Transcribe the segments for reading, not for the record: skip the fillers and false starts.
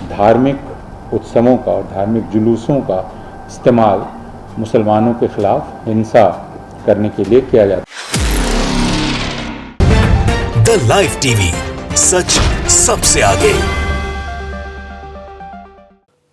धार्मिक उत्सवों का और धार्मिक जुलूसों का इस्तेमाल मुसलमानों के खिलाफ हिंसा करने के लिए किया जाता है। द लाइव टीवी, सच सबसे आगे।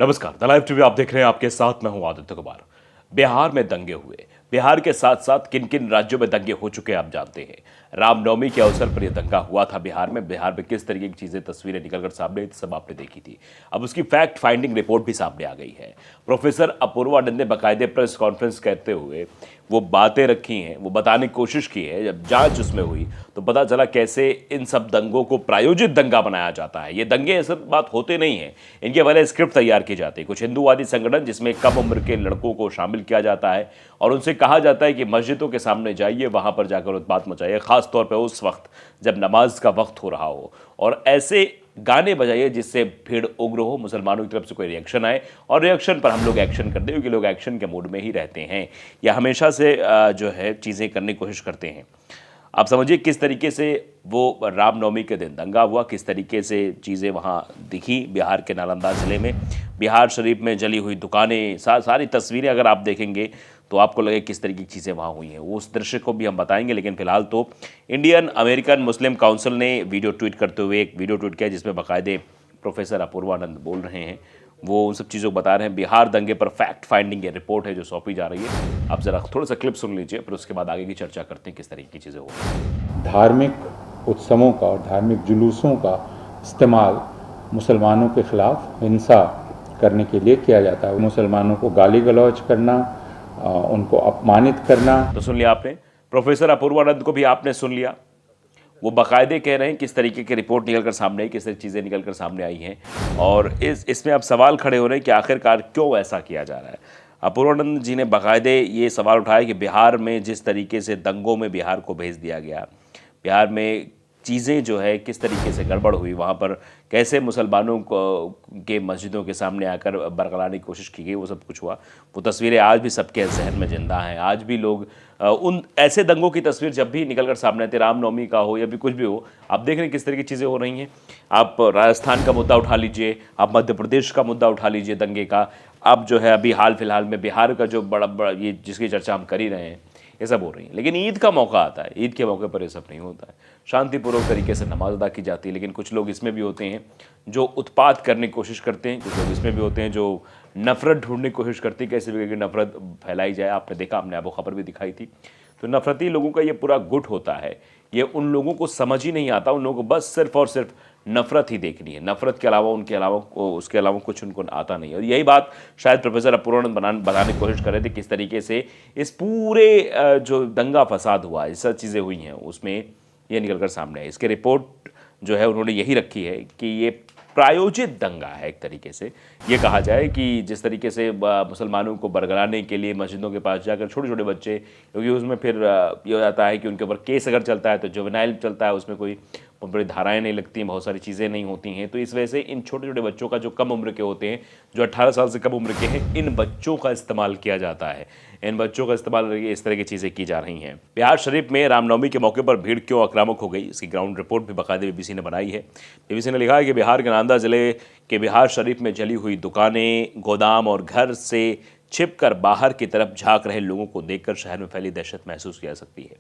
नमस्कार, द लाइव टीवी आप देख रहे हैं, आपके साथ मैं हूं आदित्य कुमार। बिहार में दंगे हुए, बिहार के साथ साथ किन किन राज्यों में दंगे हो चुके हैं आप जानते हैं। रामनवमी के अवसर पर यह दंगा हुआ था बिहार में किस तरीके की चीजें, तस्वीरें निकलकर सामने आई, सब आपने देखी थी। अब उसकी फैक्ट फाइंडिंग रिपोर्ट भी सामने आ गई है। प्रोफेसर अपूर्वानंद ने बाकायदे प्रेस कॉन्फ्रेंस करते हुए वो बातें रखी हैं, वो बताने की कोशिश की है। जब जांच उसमें हुई तो पता चला कैसे इन सब दंगों को प्रायोजित दंगा बनाया जाता है। ये दंगे ऐसे बात होते नहीं हैं, इनके पहले स्क्रिप्ट तैयार की जाती है। कुछ हिंदूवादी संगठन जिसमें कम उम्र के लड़कों को शामिल किया जाता है और उनसे कहा जाता है कि मस्जिदों के सामने जाइए, वहां पर जाकर उत्पात मचाइए, खास तौर पर उस वक्त जब नमाज का वक्त हो रहा हो, और ऐसे गाने बजाइए जिससे भीड़ उग्र हो, मुसलमानों की तरफ से कोई रिएक्शन आए और रिएक्शन पर हम लोग एक्शन करते हैं, क्योंकि लोग एक्शन के मूड में ही रहते हैं या हमेशा से जो है चीज़ें करने की कोशिश करते हैं। आप समझिए किस तरीके से वो रामनवमी के दिन दंगा हुआ, किस तरीके से चीज़ें वहाँ दिखी बिहार के नालंदा ज़िले में, बिहार शरीफ में जली हुई दुकानें, सारी तस्वीरें अगर आप देखेंगे तो आपको लगे किस तरीके की चीज़ें वहाँ हुई हैं। उस दृश्य को भी हम बताएंगे, लेकिन फिलहाल तो इंडियन अमेरिकन मुस्लिम काउंसिल ने वीडियो ट्वीट करते हुए एक वीडियो ट्वीट किया जिसमें बाकायदे प्रोफेसर अपूर्वानंद बोल रहे हैं, वो उन सब चीज़ों को बता रहे हैं। बिहार दंगे पर फैक्ट फाइंडिंग ये रिपोर्ट है जो सौंपी जा रही है। आप ज़रा थोड़ा सा क्लिप सुन लीजिए, फिर उसके बाद आगे की चर्चा करते हैं किस तरीके की चीज़ें हो रही हैं। धार्मिक उत्सवों का और धार्मिक जुलूसों का इस्तेमाल मुसलमानों के खिलाफ हिंसा करने के लिए किया जाता है। मुसलमानों को गाली गलौज करना, उनको अपमानित करना। तो सुन लिया आपने, प्रोफेसर अपूर्वानंद को भी आपने सुन लिया। वो बाकायदे कह रहे हैं किस तरीके की रिपोर्ट निकलकर सामने आई, किस तरह चीज़ें निकलकर सामने आई हैं, और इसमें अब सवाल खड़े हो रहे हैं कि आखिरकार क्यों ऐसा किया जा रहा है। अपूर्वानंद जी ने बाकायदे ये सवाल उठाया कि बिहार में जिस तरीके से दंगों में बिहार को भेज दिया गया, बिहार में चीज़ें जो है किस तरीके से गड़बड़ हुई, वहाँ पर कैसे मुसलमानों को के मस्जिदों के सामने आकर बरगलाने की कोशिश की गई, वो सब कुछ हुआ। वो तस्वीरें आज भी सबके जहन में जिंदा हैं। आज भी लोग उन ऐसे दंगों की तस्वीर जब भी निकल कर सामने आती है, रामनवमी का हो या भी कुछ भी हो, आप देख रहे हैं किस तरह की चीज़ें हो रही हैं। आप राजस्थान का मुद्दा उठा लीजिए, आप मध्य प्रदेश का मुद्दा उठा लीजिए दंगे का, अब जो है अभी हाल फिलहाल में बिहार का जो बड़ा ये जिसकी चर्चा हम कर ही रहे हैं, ये सब हो रही है। लेकिन ईद का मौका आता है, ईद के मौके पर ये सब नहीं होता है। शांतिपूर्वक तरीके से नमाज अदा की जाती है, लेकिन कुछ लोग इसमें भी होते हैं जो उत्पात करने की कोशिश करते हैं, कुछ लोग इसमें भी होते हैं जो नफरत ढूंढने की कोशिश करते हैं, कैसे भी नफरत फैलाई जाए। आपने देखा, हमने आपको खबर भी दिखाई थी। तो नफरती लोगों का ये पूरा गुट होता है, ये उन लोगों को समझ ही नहीं आता, उन लोगों को बस सिर्फ और सिर्फ नफरत ही देखनी है, नफरत के अलावा उसके अलावा कुछ उनको आता नहीं है। और यही बात शायद प्रोफेसर अपूर्वानंद बताने की कोशिश कर रहे थे, किस तरीके से इस पूरे जो दंगा फसाद हुआ, ये सब चीज़ें हुई हैं, उसमें ये निकल कर सामने है। इसके रिपोर्ट जो है उन्होंने यही रखी है कि ये प्रायोजित दंगा है। एक तरीके से ये कहा जाए कि जिस तरीके से मुसलमानों को बरगलाने के लिए मस्जिदों के पास जाकर छोटे छोटे बच्चे, क्योंकि उसमें फिर ये हो जाता है कि उनके ऊपर केस अगर चलता है तो जुवेनाइल चलता है, उसमें कोई बड़ी धाराएं नहीं लगती हैं, बहुत सारी चीज़ें नहीं होती हैं। तो इस वजह से इन छोटे छोटे बच्चों का, जो कम उम्र के होते हैं, जो 18 साल से कम उम्र के हैं, इन बच्चों का इस्तेमाल किया जाता है। इन बच्चों का इस्तेमाल, इस तरह की चीज़ें की जा रही हैं। बिहार शरीफ में रामनवमी के मौके पर भीड़ क्यों आक्रामक हो गई, इसकी ग्राउंड रिपोर्ट भी बाकायदे बीबीसी ने बनाई है। बीबीसी ने लिखा है कि बिहार के नालंदा जिले के बिहार शरीफ में जली हुई दुकानें, गोदाम और घर से छिपकर बाहर की तरफ झांक रहे लोगों को देखकर शहर में फैली दहशत महसूस की जा सकती है।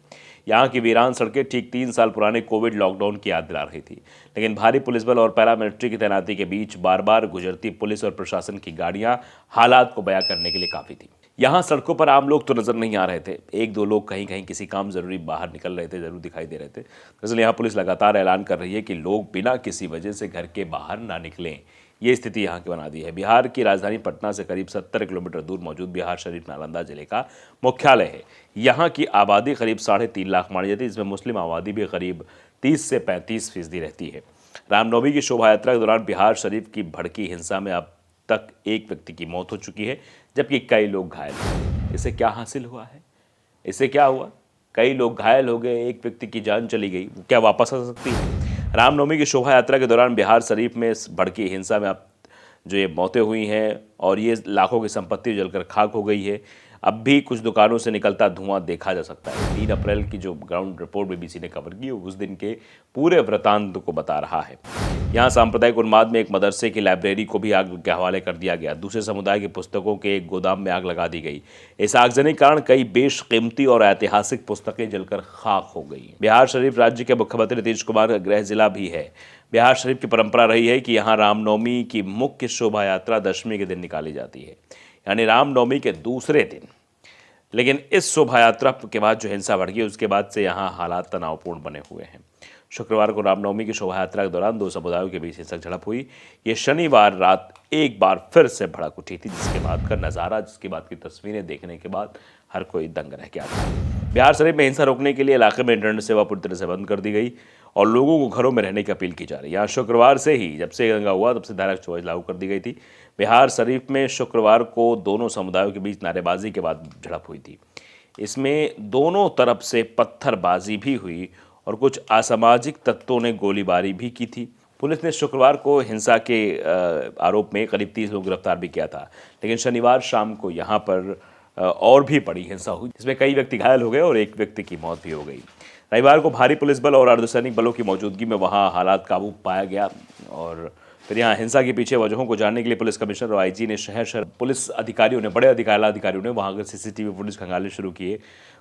यहाँ की वीरान सड़कें ठीक 3 साल पुराने कोविड लॉकडाउन की याद दिला रही थी, लेकिन भारी पुलिस बल और पैरामिलिट्री की तैनाती के बीच बार बार गुजरती पुलिस और प्रशासन की गाड़ियां हालात को बयां करने के लिए काफ़ी थी। यहाँ सड़कों पर आम लोग तो नजर नहीं आ रहे थे, एक दो लोग कहीं कहीं किसी काम जरूरी बाहर निकल रहे थे, जरूर दिखाई दे रहे थे। दरअसल यहाँ पुलिस लगातार ऐलान कर रही है कि लोग बिना किसी वजह से घर के बाहर ना निकलें। ये स्थिति यहाँ की बना दी है। बिहार की राजधानी पटना से करीब 70 किलोमीटर दूर मौजूद बिहार शरीफ नालंदा जिले का मुख्यालय है। यहाँ की आबादी करीब 3.5 लाख मानी जाती है, जिसमें मुस्लिम आबादी भी करीब 30 से 35% रहती है। रामनवमी की शोभा यात्रा के दौरान बिहार शरीफ की भड़की हिंसा में अब तक एक व्यक्ति की मौत हो चुकी है, जबकि कई लोग घायल हुए। इससे क्या हासिल हुआ है, इससे क्या हुआ? कई लोग घायल हो गए, एक व्यक्ति की जान चली गई, क्या वापस आ सकती है? रामनवमी की शोभा यात्रा के दौरान बिहार शरीफ में भड़की हिंसा में अब जो ये मौतें हुई हैं और ये लाखों की संपत्ति जलकर खाक हो गई है। अब भी कुछ दुकानों से निकलता धुआं देखा जा सकता है। 3 अप्रैल की जो ग्राउंड रिपोर्ट बीबीसी ने कवर की उस दिन के पूरे वृतांत को बता रहा है। यहाँ सांप्रदायिक उन्माद में एक मदरसे की लाइब्रेरी को भी आग के हवाले कर दिया गया। दूसरे समुदाय की पुस्तकों के एक गोदाम में आग लगा दी गई। इस आगजनी के कारण कई बेशकीमती और ऐतिहासिक पुस्तकें जलकर खाक हो गई। बिहार शरीफ राज्य के मुख्यमंत्री नीतीश कुमार का गृह जिला भी है। बिहार शरीफ की परंपरा रही है कि यहाँ रामनवमी की मुख्य शोभा यात्रा दशमी के दिन निकाली जाती है, यानी रामनवमी के दूसरे दिन। लेकिन इस शोभा यात्रा के बाद जो हिंसा बढ़ गई उसके बाद से यहाँ हालात तनावपूर्ण बने हुए हैं। शुक्रवार को रामनवमी की शोभा यात्रा के दौरान 2 समुदायों के बीच हिंसक झड़प हुई। ये शनिवार रात एक बार फिर से भड़क उठी थी, जिसके बाद का नज़ारा, जिसके बाद की तस्वीरें देखने के बाद हर कोई दंग रह गया था। बिहार शरीफ में हिंसा रोकने के लिए इलाके में इंटरनेट सेवा पूरी तरह से बंद कर दी गई और लोगों को घरों में रहने की अपील की जा रही है। यहाँ शुक्रवार से ही, जब से दंगा हुआ तब से धारा 24 लागू कर दी गई थी। बिहार शरीफ में शुक्रवार को दोनों समुदायों के बीच नारेबाजी के बाद झड़प हुई थी। इसमें दोनों तरफ से पत्थरबाजी भी हुई और कुछ असामाजिक तत्वों ने गोलीबारी भी की थी। पुलिस ने शुक्रवार को हिंसा के आरोप में करीब 30 लोग गिरफ्तार भी किया था। लेकिन शनिवार शाम को यहाँ पर और भी बड़ी हिंसा हुई, जिसमें कई व्यक्ति घायल हो गए और एक व्यक्ति की मौत भी हो गई। रविवार को भारी पुलिस बल और अर्धसैनिक बलों की मौजूदगी में वहाँ हालात काबू पाया गया। और फिर यहाँ हिंसा के पीछे वजहों को जानने के लिए पुलिस कमिश्नर और आईजी ने शहर पुलिस अधिकारियों ने, बड़े अधिकारियों ने वहाँ के सीसीटीवी फुटेज खंगालने शुरू किए।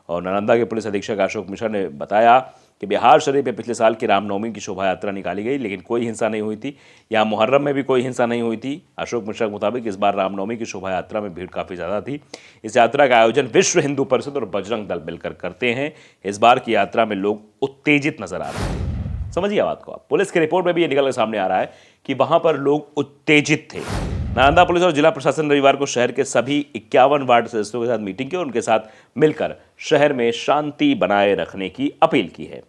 और नालंदा के पुलिस अधीक्षक अशोक मिश्रा ने बताया कि बिहार शरीफ में पिछले साल की रामनवमी की शोभा यात्रा निकाली गई, लेकिन कोई हिंसा नहीं हुई थी। यहाँ मुहर्रम में भी कोई हिंसा नहीं हुई थी। अशोक मिश्रा के मुताबिक इस बार रामनवमी की शोभा यात्रा में भीड़ काफ़ी ज़्यादा थी। इस यात्रा का आयोजन विश्व हिंदू परिषद और बजरंग दल मिलकर करते हैं। इस बार की यात्रा में लोग उत्तेजित नजर आ रहे हैं। समझिए बात को आप। पुलिस की रिपोर्ट में भी ये निकल कर सामने आ रहा है कि वहां पर लोग उत्तेजित थे। नालंदा पुलिस और जिला प्रशासन रविवार को शहर के सभी 51 वार्ड सदस्यों के साथ मीटिंग की और उनके साथ मिलकर शहर में शांति बनाए रखने की अपील की है।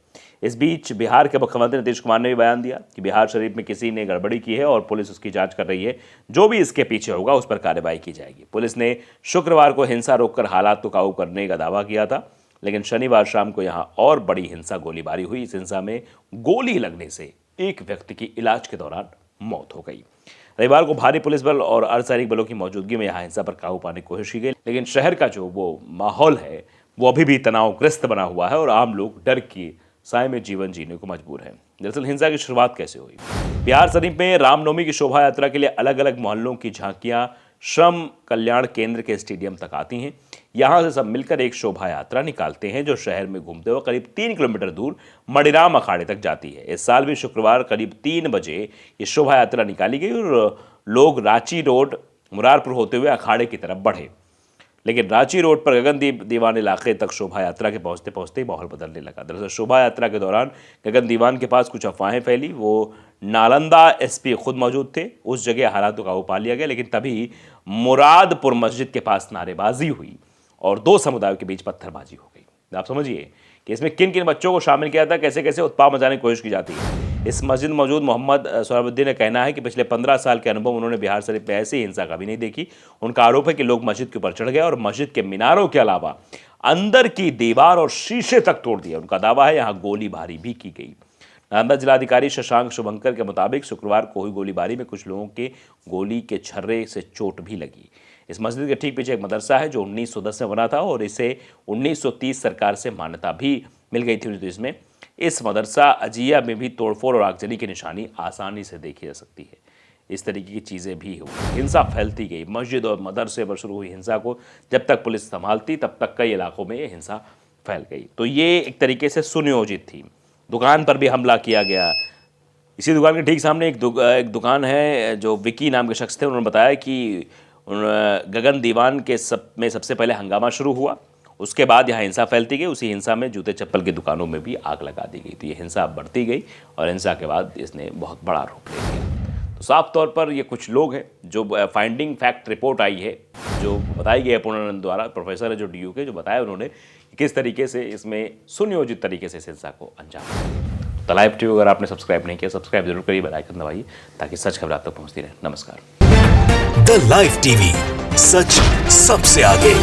इस बीच बिहार के मुख्यमंत्री नीतीश कुमार ने भी बयान दिया कि बिहार शरीफ में किसी ने गड़बड़ी की है और पुलिस उसकी जांच कर रही है। जो भी इसके पीछे होगा उस पर कार्रवाई की जाएगी। पुलिस ने शुक्रवार को हिंसा रोककर हालात को काबू करने का दावा किया था, लेकिन शनिवार शाम को यहां और बड़ी हिंसा गोलीबारी हुई। इस हिंसा में गोली लगने से एक व्यक्ति की इलाज के दौरान मौत हो गई। रविवार को भारी पुलिस बल और अर्धसैनिक बलों की मौजूदगी में यहां हिंसा पर काबू पाने की कोशिश की गई, लेकिन शहर का जो वो माहौल है वो अभी भी तनावग्रस्त बना हुआ है और आम लोग डर की साए में जीवन जीने को मजबूर हैं। दरअसल हिंसा की शुरुआत कैसे हुई? बिहार शरीफ में रामनवमी की शोभा यात्रा के लिए अलग अलग मोहल्लों की झांकियां श्रम कल्याण केंद्र के स्टेडियम तक आती हैं। यहां से सब मिलकर एक शोभा यात्रा निकालते हैं जो शहर में घूमते हुए करीब 3 किलोमीटर दूर मणिराम अखाड़े तक जाती है। इस साल भी शुक्रवार करीब 3 बजे ये शोभा यात्रा निकाली गई और लोग रांची रोड मुरारपुर होते हुए अखाड़े की तरफ बढ़े। लेकिन रांची रोड पर गगन दीवान इलाके तक शोभा यात्रा के पहुंचते पहुंचते माहौल बदलने लगा। दरअसल शोभा यात्रा के दौरान गगन दीवान के पास कुछ अफवाहें फैली। वो नालंदा एसपी खुद मौजूद थे। उस जगह हालात को काबू पा लिया गया, लेकिन तभी मुरादपुर मस्जिद के पास नारेबाजी हुई और 2 समुदायों के बीच पत्थरबाजी हो गई। आप समझिए कि इसमें किन किन बच्चों को शामिल किया था, कैसे कैसे उत्पाद मचाने की कोशिश की जाती है। इस मस्जिद में मौजूद मोहम्मद सोहराबुद्दीन का कहना है कि पिछले 15 साल के अनुभव उन्होंने बिहार शरीफ में ऐसी हिंसा कभी नहीं देखी। उनका आरोप है कि लोग मस्जिद के ऊपर चढ़ गए और मस्जिद के मीनारों के अलावा अंदर की दीवार और शीशे तक तोड़ दिए। उनका दावा है यहाँ गोलीबारी भी की गई। नालंदा जिलाधिकारी शशांक शुभंकर के मुताबिक शुक्रवार को हुई गोलीबारी में कुछ लोगों के गोली के छर्रे से चोट भी लगी। इस मस्जिद के ठीक पीछे एक मदरसा है जो 1910 में बना था और इसे 1930 सरकार से मान्यता भी मिल गई थी। इसमें इस मदरसा अजिया में भी तोड़फोड़ और आगजनी की निशानी आसानी से देखी जा सकती है। इस तरीके की चीज़ें भी हुई। हिंसा फैलती गई। मस्जिद और मदरसे पर शुरू हुई हिंसा को जब तक पुलिस संभालती तब तक कई इलाकों में ये हिंसा फैल गई। तो ये एक तरीके से सुनियोजित थी। दुकान पर भी हमला किया गया। इसी दुकान के ठीक सामने एक दुकान है जो विकी नाम के शख्स थे। उन्होंने बताया कि गगन दीवान के में सबसे पहले हंगामा शुरू हुआ, उसके बाद यहाँ हिंसा फैलती गई। उसी हिंसा में जूते चप्पल की दुकानों में भी आग लगा दी गई। तो ये हिंसा बढ़ती गई और हिंसा के बाद इसने बहुत बड़ा रूप ले लिया। तो साफ तौर पर ये कुछ लोग हैं जो फाइंडिंग फैक्ट रिपोर्ट आई है जो बताई गई है पूर्णानंद द्वारा, प्रोफेसर है जो DU के, जो बताया उन्होंने किस तरीके से इसमें सुनियोजित तरीके से इस हिंसा को अंजाम दिया। तो लाइव टीवी अगर आपने सब्सक्राइब नहीं किया, सब्सक्राइब जरूर करिए, बेल आइकन दबाइए ताकि सच खबर आप तक पहुंचती रहे। नमस्कार। द लाइव टीवी, सच सबसे आगे।